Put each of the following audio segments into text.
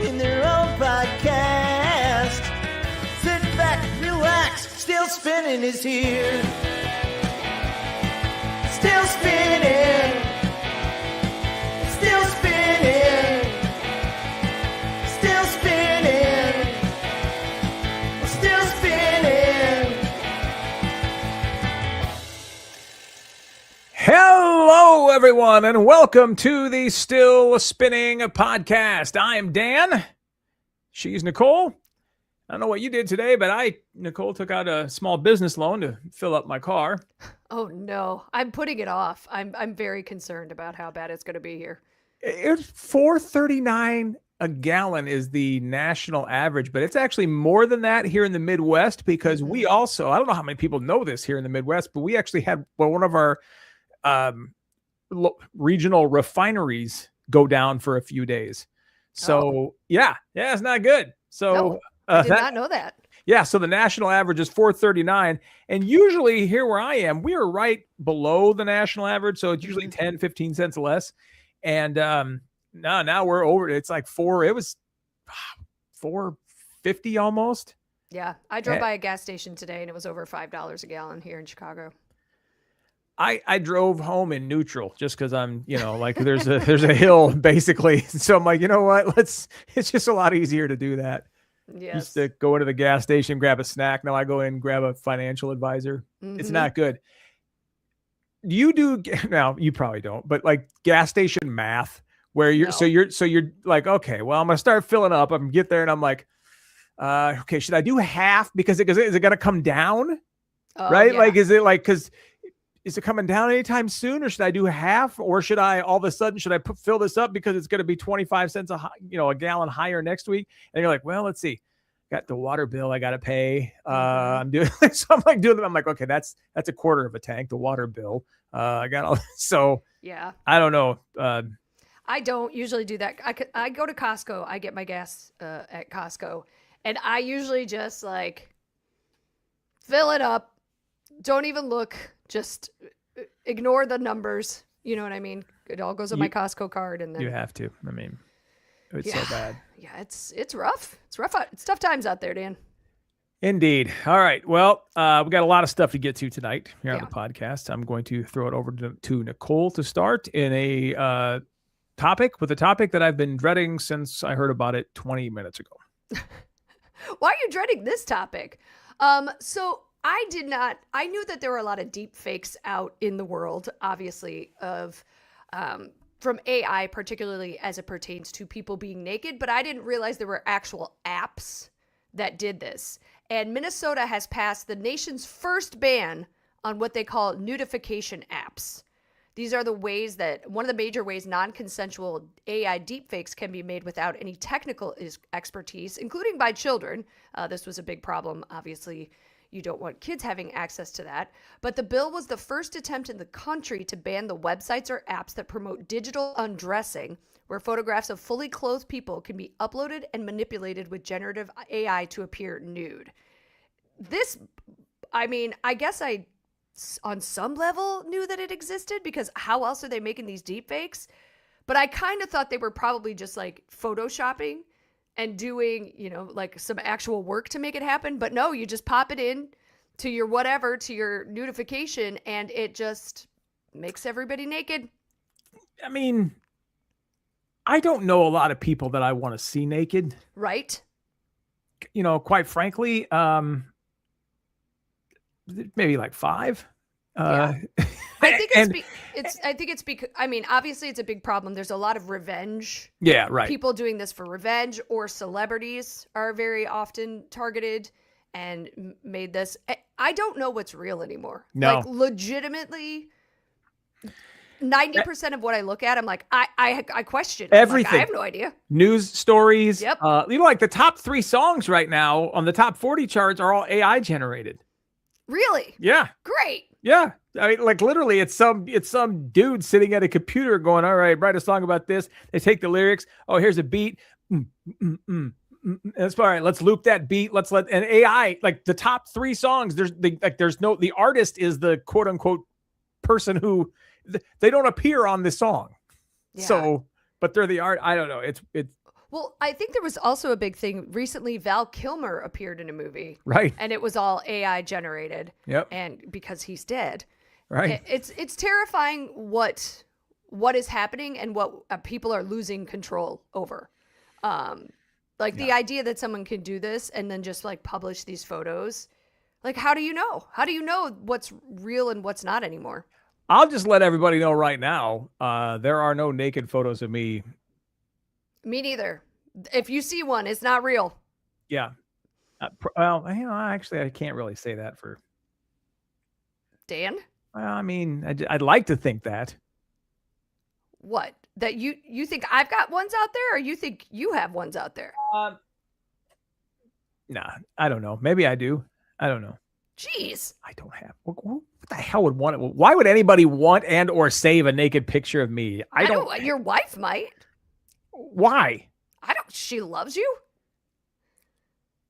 in their own podcast. Sit back, relax, Still Spinning is here. Still spinning. Still spinning. Still spinning. Still spinning. Hello, everyone, and welcome to the Still Spinning podcast. I am Dan. She's Nicole. I don't know what you did today, but Nicole, took out a small business loan to fill up my car. Oh no, I'm putting it off. I'm very concerned about how bad it's going to be here. It's $4.39 a gallon is the national average, but it's actually more than that here in the Midwest because we also, I don't know how many people know this here in the Midwest, but we actually had one of our regional refineries go down for a few days. So yeah, it's not good. So no, I did not know that. Yeah, so the national average is 439. And usually here where I am, we are right below the national average. So it's usually 10, 15 cents less. And now we're over. It's like it was $4.50 almost. Yeah, I drove by a gas station today and it was over $5 a gallon here in Chicago. I drove home in neutral just because I'm, like there's a hill basically. So I'm like, you know what? It's just a lot easier to do that. Yes. Used to go into the gas station, grab a snack. Now I go in and grab a financial advisor. It's not good. You do now, you probably don't, but like gas station math where you're you're like, okay, well, I'm gonna start filling up. I'm gonna get there and I'm like, okay, should I do half is it gonna come down? Right? Yeah. Like, is it coming down anytime soon, or should I do half, or should I all of a sudden fill this up because it's going to be 25 cents a gallon higher next week? And you're like, well, let's see, got the water bill I got to pay. I'm doing so I'm like doing them. I'm like, okay, that's a quarter of a tank, the water bill. I got all so yeah. I don't know. I don't usually do that. I go to Costco. I get my gas at Costco, and I usually just like fill it up. Don't even look. Just ignore the numbers. You know what I mean? It all goes on my Costco card, and then you have to. I mean, it's so bad. Yeah, it's rough. It's rough. It's tough times out there, Dan. Indeed. All right. Well, we got a lot of stuff to get to tonight here on the podcast. I'm going to throw it over to Nicole to start in a topic that I've been dreading since I heard about it 20 minutes ago. Why are you dreading this topic? So I knew that there were a lot of deep fakes out in the world, obviously, of from AI, particularly as it pertains to people being naked, but I didn't realize there were actual apps that did this. And Minnesota has passed the nation's first ban on what they call nudification apps. These are one of the major ways non-consensual AI deepfakes can be made without any technical expertise, including by children. This was a big problem, obviously. You don't want kids having access to that. But the bill was the first attempt in the country to ban the websites or apps that promote digital undressing, where photographs of fully clothed people can be uploaded and manipulated with generative AI to appear nude. I guess I, on some level, knew that it existed because how else are they making these deepfakes? But I kind of thought they were probably just like photoshopping and doing, like some actual work to make it happen. But no, you just pop it in to your nudification, and it just makes everybody naked. I mean, I don't know a lot of people that I want to see naked. Right. Quite frankly, maybe like 5. I think it's because, obviously it's a big problem. There's a lot of revenge. Yeah, right. People doing this for revenge, or celebrities are very often targeted and made this. I don't know what's real anymore. No. Like legitimately 90% of what I look at, I'm like, I question everything. I have no idea. News stories. Yep. Like the top 3 songs right now on the top 40 charts are all AI generated. Really? Yeah. Great. Yeah. I mean, like literally it's some dude sitting at a computer going, all right, write a song about this. They take the lyrics. Oh, here's a beat. That's all right. Let's loop that beat. And AI, like the top 3 songs, the artist is the quote unquote person who they don't appear on the song. Yeah. So, but they're the art. I don't know. It's Well, I think there was also a big thing recently. Val Kilmer appeared in a movie, Right. and it was all AI generated. Yep. And because he's dead, Right. it's terrifying what is happening and what people are losing control over. The idea that someone can do this and then just like publish these photos. Like, how do you know? How do you know what's real and what's not anymore? I'll just let everybody know right now. There are no naked photos of me. Me neither. If you see one, it's not real. Yeah. Well, actually, I can't really say that for Dan. I mean, I'd like to think that. What? That you think I've got ones out there, or you think you have ones out there? Nah, I don't know. Maybe I do. I don't know. Jeez. I don't have. What the hell would want it? Why would anybody want and or save a naked picture of me? I don't. Your wife might. Why? She loves you.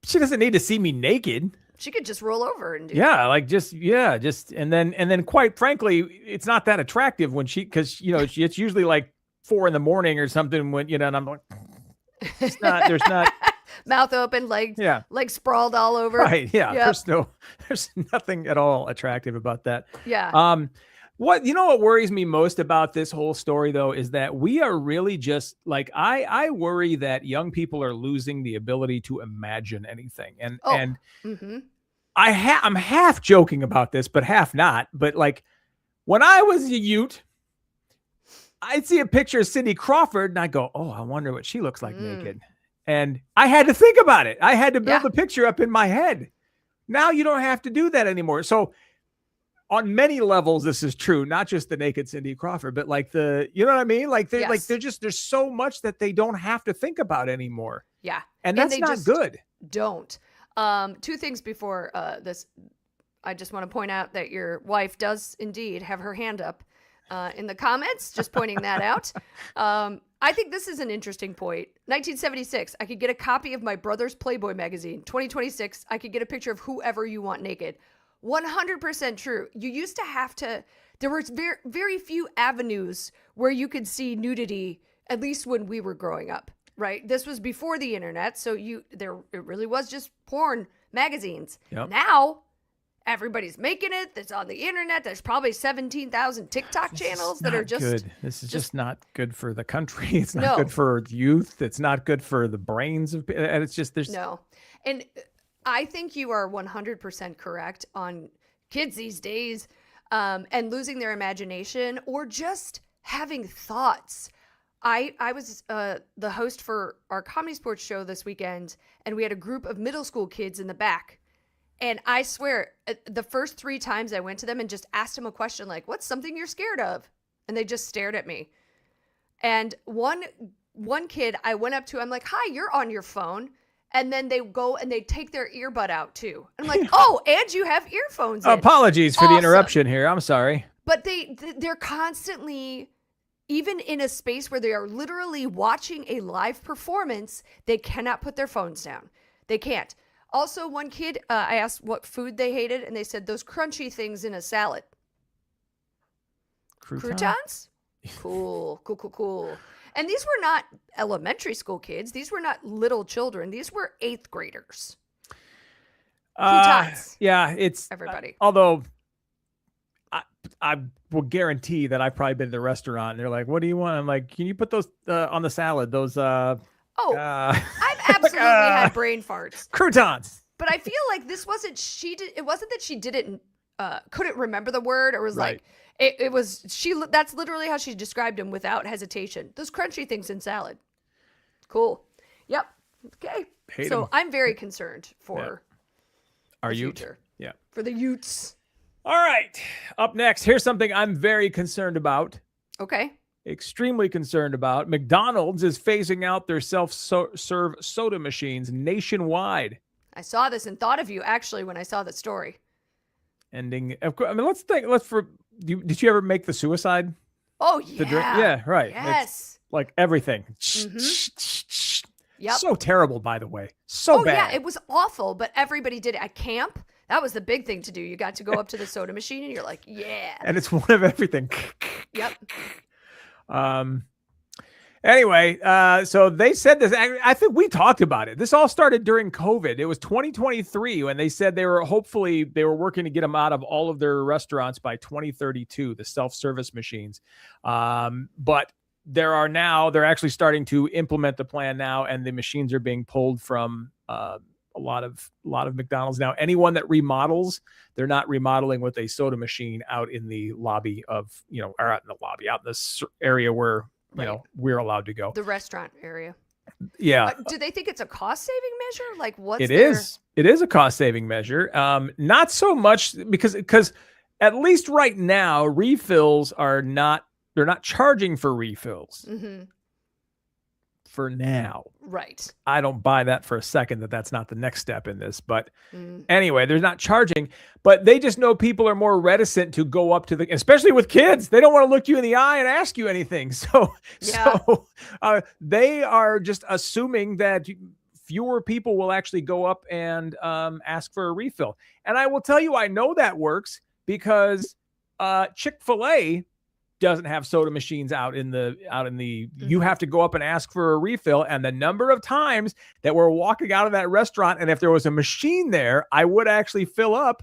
She doesn't need to see me naked. She could just roll over and do and then quite frankly, it's not that attractive when because it's usually like 4 a.m. or something when and I'm like, there's not mouth open, leg sprawled all over. Right. Yeah. Yep. There's nothing at all attractive about that. Yeah. What worries me most about this whole story though is that we are really just like I worry that young people are losing the ability to imagine anything. And mm-hmm. I'm half joking about this, but half not. But like when I was a Ute, I'd see a picture of Cindy Crawford and I go, oh, I wonder what she looks like naked. And I had to think about it. I had to build the picture up in my head. Now you don't have to do that anymore. So on many levels, this is true, not just the naked Cindy Crawford, but like you know what I mean? Like there's so much that they don't have to think about anymore. Yeah. And that's not good. Don't. 2 things before this. I just want to point out that your wife does indeed have her hand up in the comments, just pointing that out. I think this is an interesting point. 1976, I could get a copy of my brother's Playboy magazine. 2026, I could get a picture of whoever you want naked. 100% true. You used to have to, there were very, very few avenues where you could see nudity, at least when we were growing up, right? This was before the internet. So it really was just porn magazines. Yep. Now, everybody's making it. It's on the internet. There's probably 17,000 TikTok channels that are just good. This is just not good for the country. It's not good for youth. It's not good for the brains of, and it's just, no. And I think you are 100% correct on kids these days and losing their imagination or just having thoughts. I was the host for our Comedy Sports show this weekend, and we had a group of middle school kids in the back. And I swear, the first 3 times I went to them and just asked them a question like, what's something you're scared of? And they just stared at me. And one kid I went up to, I'm like, hi, you're on your phone. And then they go and they take their earbud out too. I'm like, oh, and you have earphones in. Apologies for the interruption here. I'm sorry. But they're constantly, even in a space where they are literally watching a live performance, they cannot put their phones down. They can't. Also, one kid, I asked what food they hated, and they said those crunchy things in a salad. Croutons? Cool. And these were not elementary school kids. These were not little children. These were 8th graders. Croutons. Yeah, it's everybody. Although I will guarantee that I've probably been to the restaurant and they're like, "What do you want?" I'm like, "Can you put those on the salad? Those I've absolutely had brain farts. Croutons." But I feel like this wasn't it wasn't that she didn't couldn't remember the word or was like it was that's literally how she described them without hesitation. Those crunchy things in salad. Cool. Yep. Okay. I'm very concerned for our youth. Yeah. For the Utes. All right. Up next, here's something I'm very concerned about. Okay. Extremely concerned about. McDonald's is phasing out their self-serve soda machines nationwide. I saw this and thought of you actually when I saw the story. Ending. Of course. I mean, did you ever make the suicide? Oh yeah. Yeah. Right. Yes. It's like everything. Mm-hmm. Yep. So terrible, by the way. So bad. Yeah, it was awful, but everybody did it at camp. That was the big thing to do. You got to go up to the soda machine and you're like, yeah. And it's one of everything. Yep. And Anyway, so they said this. I think we talked about it. This all started during COVID. It was 2023 when they said they were working to get them out of all of their restaurants by 2032, the self-service machines. But they're actually starting to implement the plan now, and the machines are being pulled from a lot of McDonald's now. Anyone that remodels, they're not remodeling with a soda machine out in the lobby of, or out in the lobby, out in this area where we're allowed to go. The restaurant area. Yeah. Do they think it's a cost-saving measure? Like, what's It is a cost-saving measure. Not so much because at least right now, refills they're not charging for refills. Mm-hmm. For now. Right. I don't buy that for a second that's not the next step in this. But anyway, they're not charging, but they just know people are more reticent to go up to especially with kids. They don't want to look you in the eye and ask you anything. So they are just assuming that fewer people will actually go up and ask for a refill. And I will tell you, I know that works because Chick-fil-A doesn't have soda machines out in the you have to go up and ask for a refill. And the number of times that we're walking out of that restaurant, and if there was a machine there, I would actually fill up.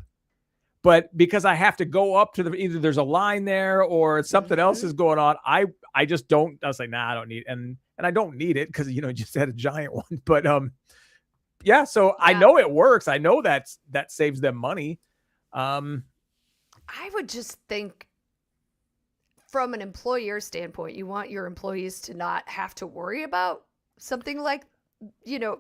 But because I have to go up to either there's a line there or something else is going on, I just don't. I was like, nah, I don't need it. And I don't need it because just had a giant one. But so I know it works. I know that saves them money. I would just think, from an employer standpoint, you want your employees to not have to worry about something like,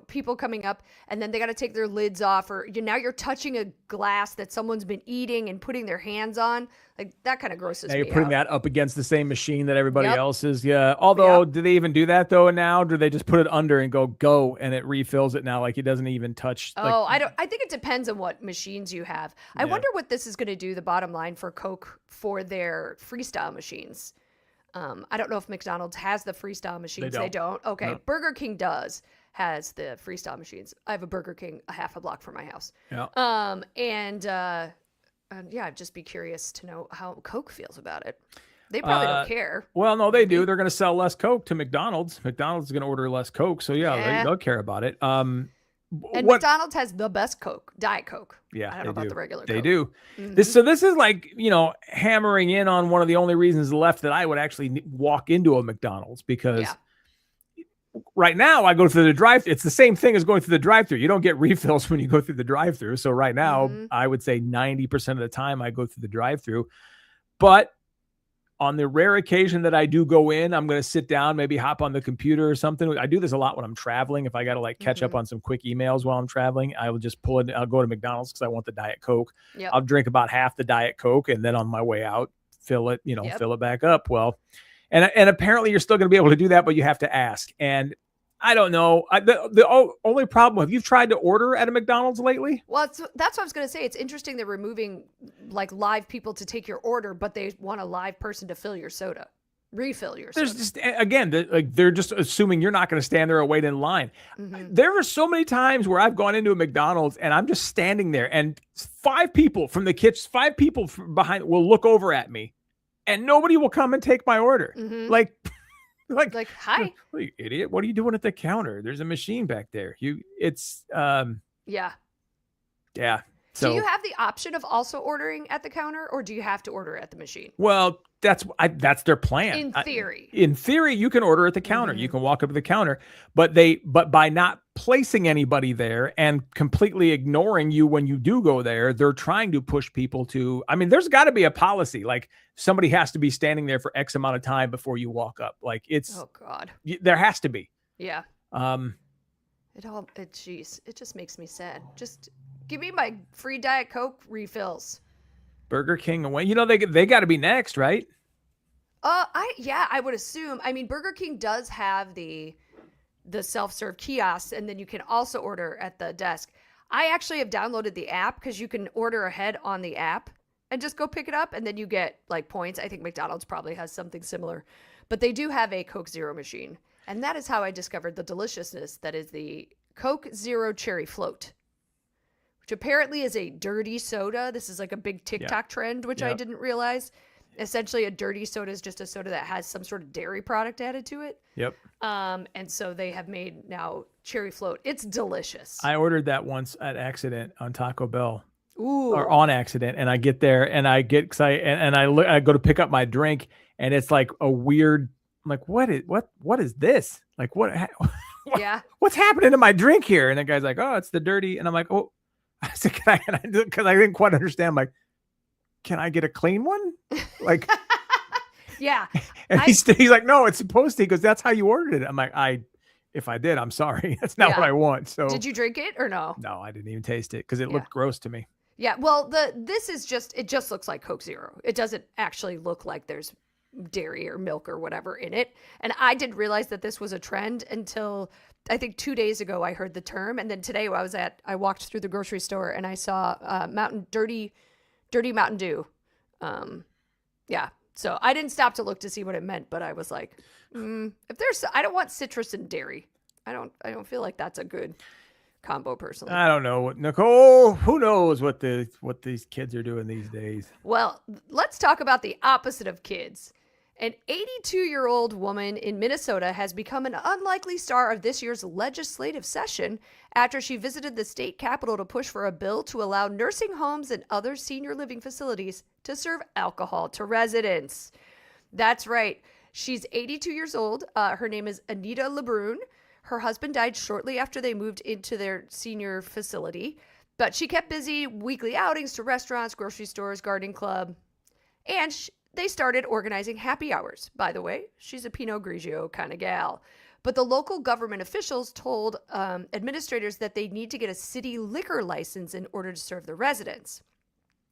people coming up and then they got to take their lids off, or now you're touching a glass that someone's been eating and putting their hands on. Like, that kind of grosses me out. You're putting that up against the same machine that everybody else is. Yeah. Although, do they even do that though now? Do they just put it under and go and it refills it now? Like, it doesn't even touch. I think it depends on what machines you have. I wonder what this is going to do, the bottom line for Coke, for their freestyle machines. I don't know if McDonald's has the freestyle machines. They don't. Okay. No. Burger King has the freestyle machines. I have a Burger King a half a block from my house. Yeah. I'd just be curious to know how Coke feels about it. They probably don't care. Well, no, they do. They're going to sell less Coke to McDonald's. McDonald's is going to order less Coke. So they'll care about it. McDonald's has the best Coke, Diet Coke. Yeah, I don't know about the regular Coke. They do. Mm-hmm. This is like, hammering in on one of the only reasons left that I would actually walk into a McDonald's, because right now I go through the drive-thru. It's the same thing as going through the drive-thru. You don't get refills when you go through the drive-thru. So right now, I would say 90% of the time I go through the drive-thru. But on the rare occasion that I do go in, I'm going to sit down, maybe hop on the computer or something. I do this a lot when I'm traveling. If I got to catch up on some quick emails while I'm traveling, I will just pull it. I'll go to McDonald's because I want the Diet Coke. Yep. I'll drink about half the Diet Coke, and then on my way out, fill it back up. Well, and apparently you're still going to be able to do that, but you have to ask. And I don't know. The only problem, have you tried to order at a McDonald's lately? Well, that's what I was going to say. It's interesting they're removing live people to take your order, but they want a live person to refill your soda. There's just, again, they're just assuming you're not going to stand there or wait in line. Mm-hmm. There are so many times where I've gone into a McDonald's and I'm just standing there, and 5 people from the kitchen, 5 people from behind will look over at me, and nobody will come and take my order. Mm-hmm. Like, hi, you idiot! What are you doing at the counter? There's a machine back there. Yeah. So, do you have the option of also ordering at the counter, or do you have to order at the machine? Well, that's their plan. In theory, you can order at the counter. Mm-hmm. You can walk up to the counter, but by not placing anybody there and completely ignoring you when you do go there, they're trying to push people to. I mean, there's got to be a policy, like somebody has to be standing there for X amount of time before you walk up. Like, it's there has to be. Yeah. It just makes me sad. Just give me my free Diet Coke refills. Burger King away. They got to be next, right? I would assume. I mean, Burger King does have the self-serve kiosks, and then you can also order at the desk. I actually have downloaded the app because you can order ahead on the app and just go pick it up, and then you get points. I think McDonald's probably has something similar, but they do have a Coke Zero machine, and that is how I discovered the deliciousness that is the Coke Zero Cherry Float, which apparently is a dirty soda. This is like a big TikTok trend, which I didn't realize. Essentially, a dirty soda is just a soda that has some sort of dairy product added to it. Yep. And so they have made now cherry float. It's delicious. I ordered that once at accident on Taco Bell. Ooh. Or on accident, and I get there and I get excited and I go to pick up my drink and it's like a weird. I'm like, what is this? Like Yeah. What's happening to my drink here? And the guy's like, oh, it's the dirty. And I'm like, oh, I said, can I do it? Because I didn't quite understand. I'm like, can I get a clean one? Like, yeah. And he's like, no, it's supposed to. He goes, that's how you ordered it. I'm like, if I did, I'm sorry. That's not what I want. So did you drink it or no? No, I didn't even taste it because it looked gross to me. Yeah. Well, it just looks like Coke Zero. It doesn't actually look like there's dairy or milk or whatever in it. And I didn't realize that this was a trend until I think 2 days ago I heard the term. And then today I walked through the grocery store and I saw dirty Mountain Dew. Yeah. So I didn't stop to look to see what it meant, but I was like, I don't want citrus and dairy. I don't feel like that's a good combo personally. I don't know, Nicole. Who knows what these kids are doing these days? Well, let's talk about the opposite of kids. An 82-year-old woman in Minnesota has become an unlikely star of this year's legislative session after she visited the state capitol to push for a bill to allow nursing homes and other senior living facilities to serve alcohol to residents. That's right. She's 82 years old. Her name is Anita LeBrun. Her husband died shortly after they moved into their senior facility, but she kept busy weekly outings to restaurants, grocery stores, gardening club, and they started organizing happy hours. By the way, she's a Pinot Grigio kind of gal. But the local government officials told administrators that they need to get a city liquor license in order to serve the residents.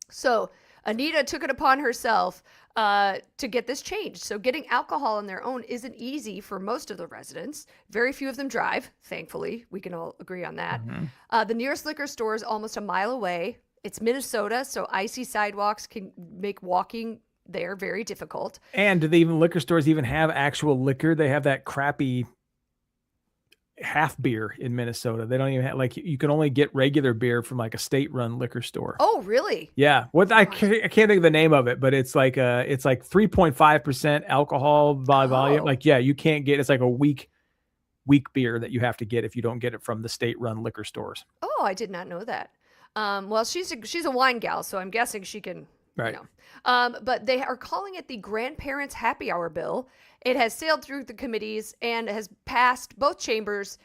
So Anita took it upon herself to get this changed. So getting alcohol on their own isn't easy for most of the residents. Very few of them drive, thankfully. We can all agree on that. Mm-hmm. The nearest liquor store is almost a mile away. It's Minnesota, so icy sidewalks can make walking there very difficult. And do the liquor stores even have actual liquor? They have that crappy half beer in Minnesota. They don't even have, like, you can only get regular beer from like a state-run liquor store. Oh, really? Yeah. I can't think of the name of it, but it's like 3.5% alcohol by volume. Like, yeah, you can't get, it's like a weak beer that you have to get if you don't get it from the state-run liquor stores. Oh, I did not know that. Well, she's a wine gal, so I'm guessing she can. Right. But they are calling it the Grandparents Happy Hour Bill. It has sailed through the committees and has passed both chambers,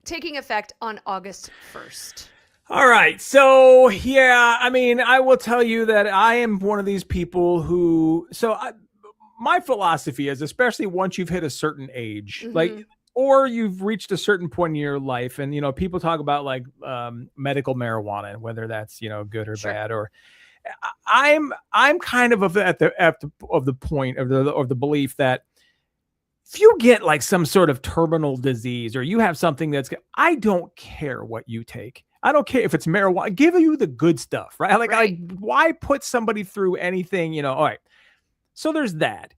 taking effect on August 1st. All right. So, yeah, I mean, I will tell you that I am one of these people who, my philosophy is, especially once you've hit a certain age, mm-hmm. like, or you've reached a certain point in your life, and, people talk about like medical marijuana, whether that's, good or bad, or I'm kind of the point of the belief that if you get like some sort of terminal disease or you have something I don't care what you take. I don't care if it's marijuana. Give you the good stuff, right? Like, why put somebody through anything? All right. So there's that.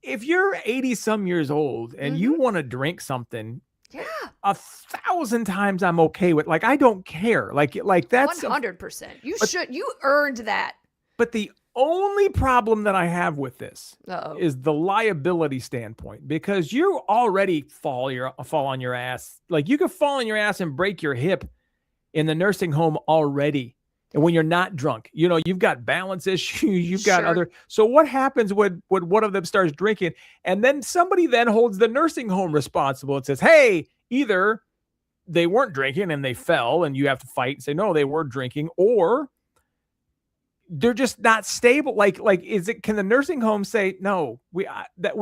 If you're 80 some years old and mm-hmm. you want to drink something, yeah, 1,000 times I'm okay with. Like, I don't care. Like that's 100%. You earned that. But the only problem that I have with this is the liability standpoint, because you already fall on your ass. Like, you could fall on your ass and break your hip in the nursing home already. And when you're not drunk, you've got balance issues, you've got other. So what happens when one of them starts drinking, and then somebody then holds the nursing home responsible and says, hey, either they weren't drinking and they fell and you have to fight and say, no, they were drinking, or they're just not stable. Can the nursing home say, no, we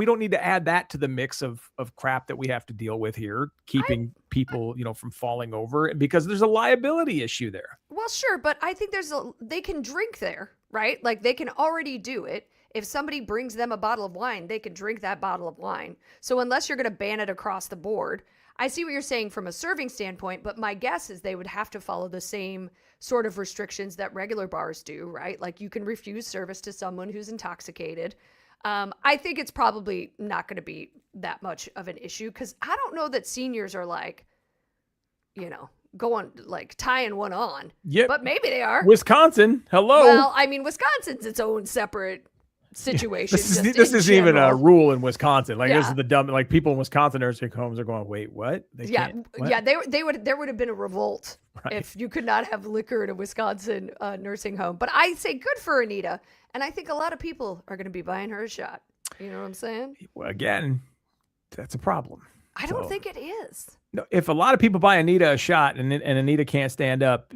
don't need to add that to the mix of crap that we have to deal with here, keeping people, from falling over, because there's a liability issue there. Well, sure. But I think they can drink there, right? Like, they can already do it. If somebody brings them a bottle of wine, they can drink that bottle of wine. So unless you're going to ban it across the board, I see what you're saying from a serving standpoint, but my guess is they would have to follow the same sort of restrictions that regular bars do, right? Like, you can refuse service to someone who's intoxicated. I think it's probably not going to be that much of an issue, because I don't know that seniors are like, going like tying one on. Yep. But maybe they are. Wisconsin. Hello. Well, I mean, Wisconsin's its own separate situation. This isn't even a rule in Wisconsin. Like this is the dumb. Like people in Wisconsin nursing homes are going, wait, what? They can't, what? Yeah. There would have been a revolt if you could not have liquor in a Wisconsin nursing home. But I say good for Anita, and I think a lot of people are going to be buying her a shot. You know what I'm saying? Well, again, that's a problem. I don't think it is. No, if a lot of people buy Anita a shot and Anita can't stand up,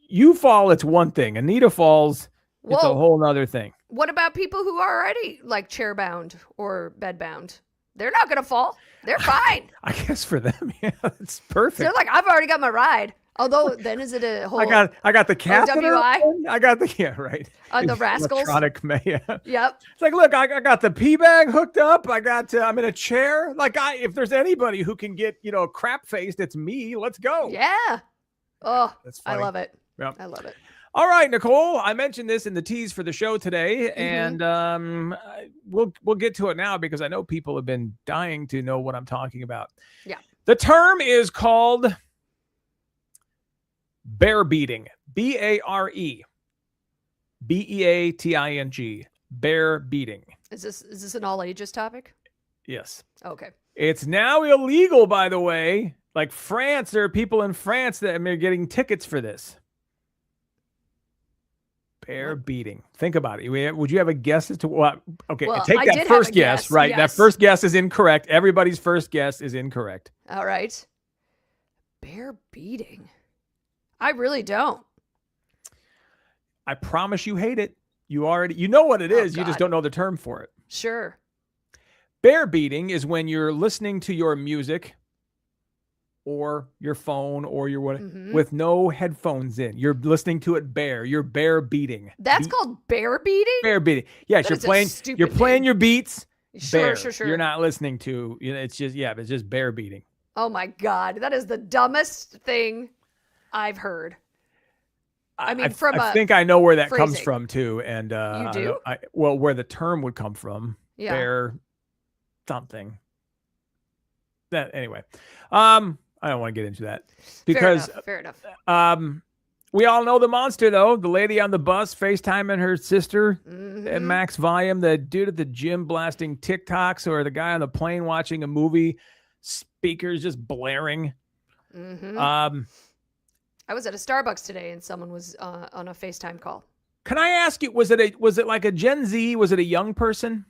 you fall. It's one thing. Anita falls. It's a whole nother thing. What about people who are already like chair bound or bed bound? They're not going to fall. They're fine. I guess for them, yeah, it's perfect. They're like, I've already got my ride. Although then is it a whole? I got the catheter. OWI? I got the right. The rascals. Electronic, Yep. It's like, look, I got the pee bag hooked up. I'm in a chair. Like if there's anybody who can get crap faced, it's me. Let's go. Yeah. Oh, that's funny. I love it. Yep. I love it. All right, Nicole, I mentioned this in the tease for the show today, and we'll get to it now because I know people have been dying to know what I'm talking about. Yeah. The term is called bear beating. B-A-R-E. B-E-A-T-I-N-G. Bear beating. Is this an all ages topic? Yes. Okay. It's now illegal, by the way. Like France, there are people in France that are getting tickets for this. Bear beating. Think about it. Would you have a guess as to what? Okay, well, take that first guess. Right, yes. That first guess is incorrect. Everybody's first guess is incorrect. All right. Bear beating. I really don't. I promise you hate it. You know what it is. God. You just don't know the term for it. Sure. Bear beating is when you're listening to your music or your phone or your what with no headphones in. You're listening to it bare. You're bear beating. That's called bear beating? Bear beating. Yes, you're playing your beats. Sure. You're not listening to, it's just bear beating. Oh my God. That is the dumbest thing I've heard. I mean, I think I know where that comes from too. And you do? Where the term would come from. Yeah. Bear something. That anyway. I don't want to get into that because fair enough. We all know the monster though. The lady on the bus FaceTiming her sister at max volume, the dude at the gym blasting TikToks, or the guy on the plane watching a movie, speakers just blaring. I was at a Starbucks today and someone was on a FaceTime call. Can I ask you, was it like a Gen Z? Was it a young person?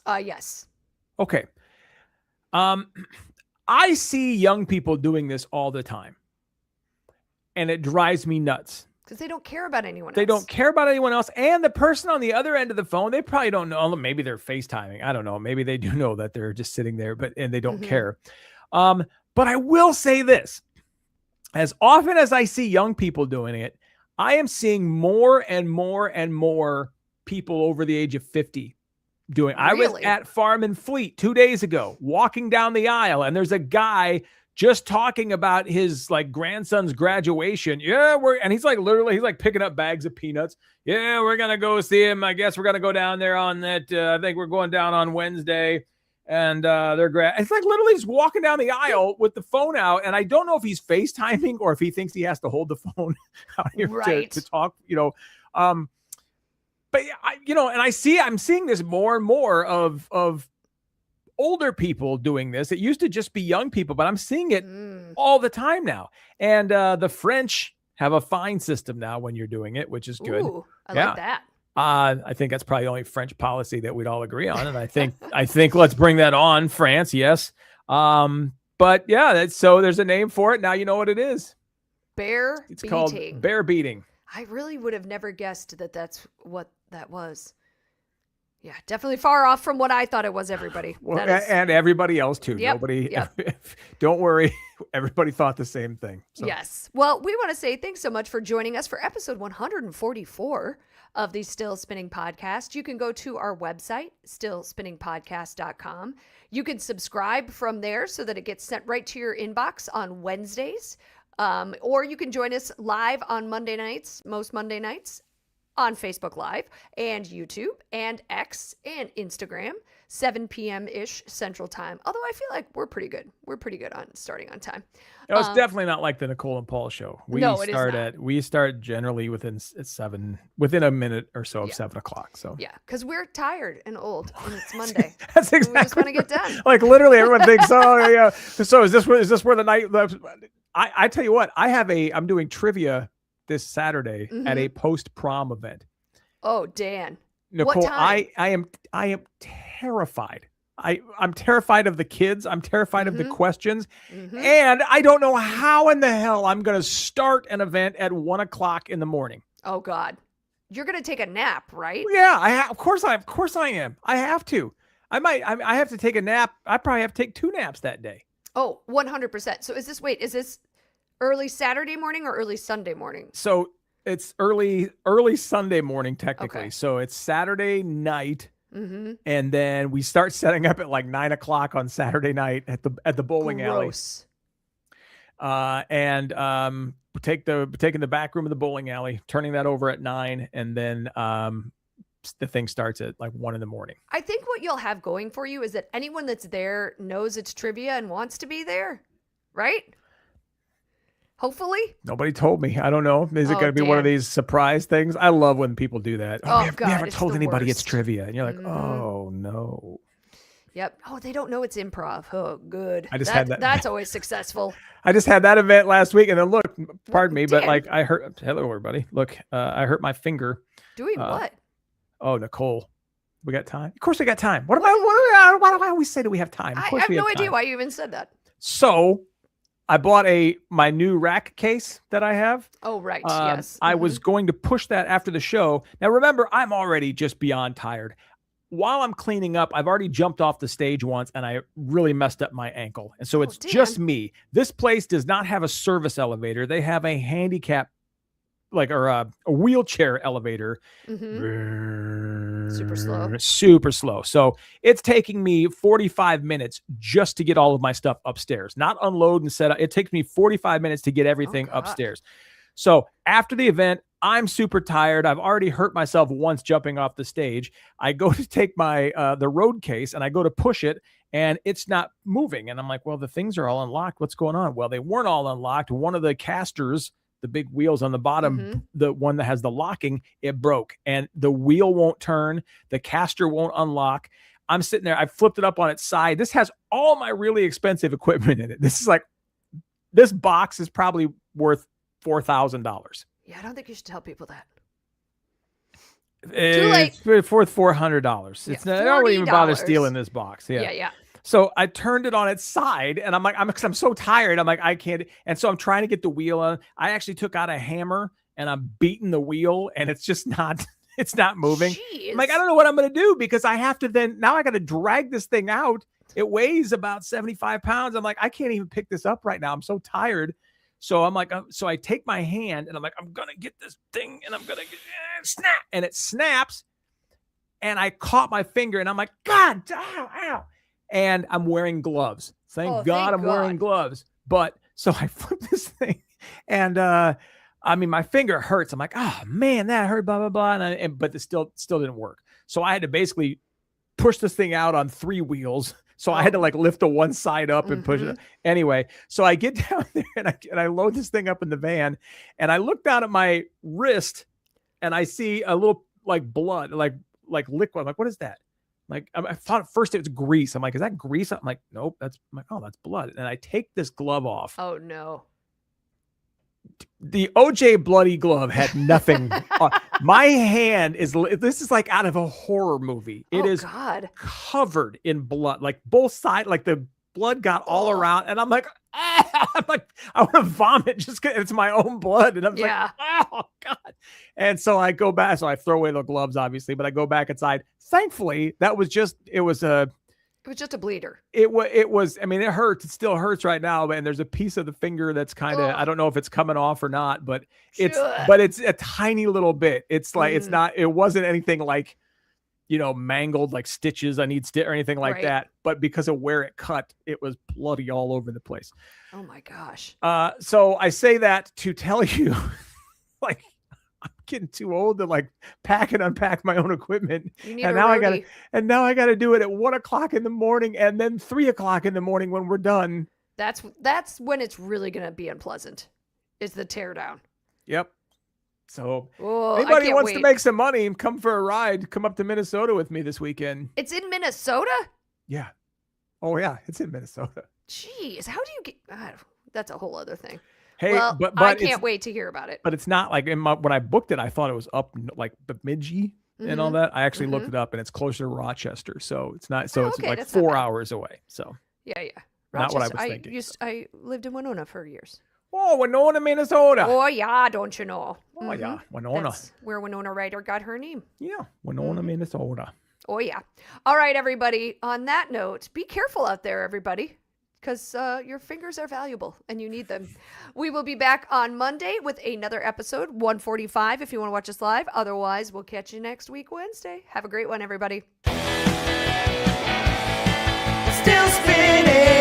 Yes. Okay. I see young people doing this all the time, and it drives me nuts. Because they don't care about anyone else. They don't care about anyone else. And the person on the other end of the phone, they probably don't know. Maybe they're FaceTiming. I don't know. Maybe they do know that they're just sitting there, and they don't care. But I will say this. As often as I see young people doing it, I am seeing more and more and more people over the age of 50 doing. I was at Farm and Fleet 2 days ago, walking down the aisle, and there's a guy just talking about his grandson's graduation. And he's literally picking up bags of peanuts. Yeah, we're gonna go see him. I guess we're gonna go down there on that. I think we're going down on Wednesday, and it's literally just walking down the aisle with the phone out. And I don't know if he's FaceTiming or if he thinks he has to hold the phone out here to talk. But I'm seeing this more and more of older people doing this. It used to just be young people, but I'm seeing it all the time now. And the French have a fine system now when you're doing it, which is good. Ooh, I like that. I think that's probably the only French policy that we'd all agree on. And I think let's bring that on, France. Yes. But yeah, so there's a name for it. Now you know what it is. It's called bear beating. I really would have never guessed that that's what that was. Yeah, definitely far off from what I thought it was, everybody. And everybody else too. Yep, Nobody, don't worry. Everybody thought the same thing. So. Yes. Well, we want to say thanks so much for joining us for episode 144 of the Still Spinning Podcast. You can go to our website, stillspinningpodcast.com. You can subscribe from there so that it gets sent right to your inbox on Wednesdays. Or you can join us live on Monday nights, most Monday nights, on Facebook Live and YouTube and X and Instagram. 7 p.m. ish Central Time. Although I feel like we're pretty good. We're pretty good on starting on time. It's definitely not like the Nicole and Paul show. We start generally within a minute or so of 7 o'clock. So yeah, because we're tired and old, and it's Monday. That's exactly. We just want to get done. Like literally, everyone thinks, oh yeah. So is this where the night? I tell you what, I'm doing trivia this Saturday at a post prom event. Oh, Dan. Nicole, what time? I am terrified. I'm terrified of the kids. I'm terrified of the questions. And I don't know how in the hell I'm going to start an event at 1 o'clock in the morning. Oh God. You're going to take a nap, right? Yeah, of course I am. I have to. I have to take a nap. I probably have to take 2 naps that day. Oh, 100%. So is this early Saturday morning or early Sunday morning? So it's early Sunday morning, technically. Okay. So it's Saturday night. And then we start setting up at like 9 o'clock on Saturday night at the bowling alley. And we're taking the back room of the bowling alley, turning that over at 9, and then the thing starts at like 1 in the morning. I think what you'll have going for you is that anyone that's there knows it's trivia and wants to be there, right? Hopefully. Nobody told me. I don't know. Is it going to be one of these surprise things? I love when people do that. We haven't told anybody it's trivia. And you're like, oh, no. Yep. Oh, they don't know it's improv. Oh, good. I just had that. That's always successful. I just had that event last week. And then look, pardon me, but like I hurt. Hello, everybody. Look, I hurt my finger. Doing what? Oh, Nicole. We got time? Of course we got time. Why do I always say that we have time? I have no idea why you even said that. So I bought my new rack case that I have. Oh, right. Yes. I was going to push that after the show. Now, remember, I'm already just beyond tired. While I'm cleaning up, I've already jumped off the stage once and I really messed up my ankle. And so it's just me. This place does not have a service elevator. They have a handicap, a wheelchair elevator. Super slow. So it's taking me 45 minutes just to get all of my stuff upstairs, not unload and set up. It takes me 45 minutes to get everything upstairs. So after the event, I'm super tired. I've already hurt myself once jumping off the stage. I go to take my the road case and I go to push it and it's not moving. And I'm like, well, the things are all unlocked. What's going on? Well, they weren't all unlocked. One of the casters, the big wheels on the bottom, the one that has the locking, it broke and the wheel won't turn. The caster won't unlock. I'm sitting there. I flipped it up on its side. This has all my really expensive equipment in it. This box is probably worth $4,000. Yeah, I don't think you should tell people that. Too late. It's worth $400. It's not, I don't even bother stealing this box. Yeah. So I turned it on its side and I'm like, I'm so tired. I'm like, I can't. And so I'm trying to get the wheel on. I actually took out a hammer and I'm beating the wheel and it's just not, it's not moving. Jeez. I'm like, I don't know what I'm going to do because I have to now I got to drag this thing out. It weighs about 75 pounds. I'm like, I can't even pick this up right now. I'm so tired. So I'm like, so I take my hand and I'm like, I'm going to get this thing and I'm going to snap. And it snaps. And I caught my finger and I'm like, God, ow. And I'm wearing gloves. Thank God I'm wearing gloves. But so I flipped this thing and my finger hurts. I'm like, oh man, that hurt, blah, blah, blah. But it still didn't work. So I had to basically push this thing out on 3 wheels. So I had to lift the one side up and push it. Anyway, so I get down there and I load this thing up in the van and I look down at my wrist and I see a little blood, like liquid. I'm like, what is that? I thought at first it was grease. I'm like, is that grease? I'm like, nope. I'm like, oh, that's blood. And I take this glove off. Oh no. The OJ bloody glove had nothing. My hand this is like out of a horror movie. It is covered in blood, like both sides, like the blood got all around. And I'm like, I want to vomit just because it's my own blood. And I'm like, oh God. And so I go back. So I throw away the gloves, obviously, but I go back inside. Thankfully, it was just a bleeder. It was, it hurts. It still hurts right now. And there's a piece of the finger that's kind of, I don't know if it's coming off or not, but it's a tiny little bit. It's like, it's not, it wasn't anything like, mangled, like stitches. I need or anything like that. But because of where it cut, it was bloody all over the place. Oh my gosh. So I say that to tell you, getting too old to like pack and unpack my own equipment. You need And a now I gotta do it at 1 o'clock in the morning and then 3 o'clock in the morning when we're done. That's when it's really gonna be unpleasant. Is the teardown. Yep. So Oh, anybody who wants wait. to make some money and come for a ride, come up to Minnesota with me this weekend. It's in Minnesota? Yeah. Oh yeah, it's in Minnesota. Jeez, how do you get? That's a whole other thing. Hey, well, but I can't wait to hear about it. But it's not like when I booked it, I thought it was up like Bemidji and all that. I actually looked it up, and it's closer to Rochester, so it's not. So it's okay, like that's not 4 bad. hours away. So Yeah. not what I Rochester. was thinking. I lived in Winona for years. Oh, Winona, Minnesota. Oh yeah, don't you know? Oh yeah, Winona. That's where Winona Ryder got her name. Yeah, Winona, Minnesota. Oh yeah. All right, everybody. On that note, be careful out there, everybody, because your fingers are valuable and you need them. We will be back on Monday with another episode, 1:45, if you want to watch us live. Otherwise, we'll catch you next week, Wednesday. Have a great one, everybody. Still spinning.